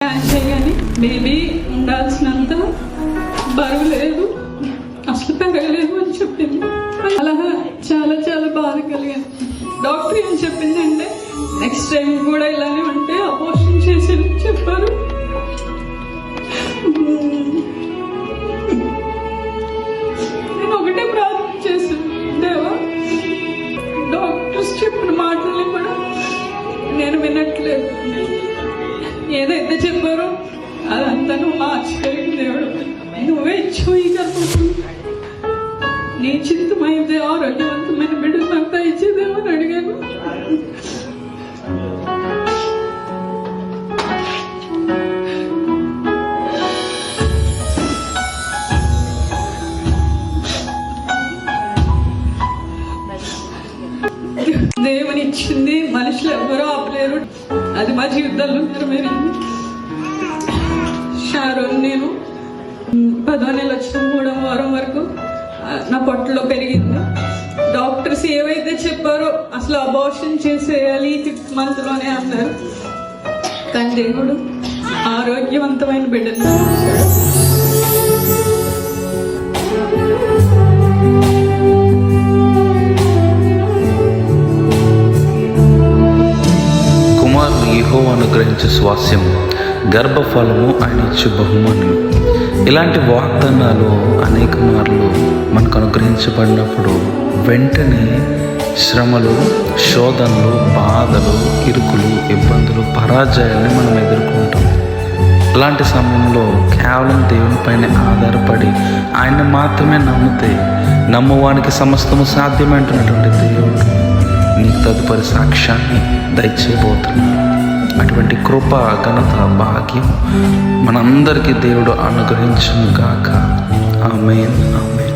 Scan చేయగానే baby ఉండాల్సినంత బరువు లేదు, అసలు పెరగలేదు అని చెప్పింది. అలా చాలా చాలా బాధ కలిగింది. డాక్టర్ ఏం చెప్పిందంటే నెక్స్ట్ టైం కూడా ఇలానే ఉంటే అబార్షన్ చేసేది చెప్పారు. నేను ఒకటే ప్రార్థన చేశాను, దేవా డాక్టర్స్ చెప్పిన మాటల్ని కూడా నేను వినట్లేదు, ఏదైతే చెప్పారో అదంతా నువ్వు మార్చగలిగిన దేవుడు, నువ్వే ఇచ్చావు ఈ గర్భం, నీ చిత్తమైతే ఆరోగ్యవంతమైన బిడ్డలు నాకు దయచేదేమని అడిగాను. దేవుని ఇచ్చింది మనుషులు ఎవరో ఆపలేరు, అది మా జీవితాల్లో నెరవేరింది. షారోన్ నేను 10వ నెల వచ్చిన 3వ వారం వరకు నా పొట్టలో పెరిగింది. డాక్టర్స్ ఏవైతే చెప్పారో అసలు అబార్షన్ చేసేయాలి 6 మంత్లోనే అన్నారు, కానీ దేవుడు ఆరోగ్యవంతమైన బిడ్డను యెహోవా అనుగ్రహించే స్వాస్యం, గర్భఫలము ఆయన ఇచ్చే బహుమానం. ఇలాంటి వాగ్దానాలు అనేక మార్లు మనకు అనుగ్రహించబడినప్పుడు వెంటనే శ్రమలు, శోధనలు, బాధలు, ఇరుకులు, ఇబ్బందులు, పరాజయాన్ని మనం ఎదుర్కొంటాం. అలాంటి సమయంలో కేవలం దేవునిపైన ఆధారపడి ఆయన మాత్రమే నమ్మితే నమ్మువానికి సమస్తము సాధ్యమంటున్నటువంటి దేవుడు నీకు తదుపరి సాక్ష్యాన్ని దయచేయబోతున్నాడు. అటువంటి కృప, ఘనత, భాగ్యం మనందరికీ దేవుడు అనుగ్రహించును గాక. ఆమేన్, ఆమేన్.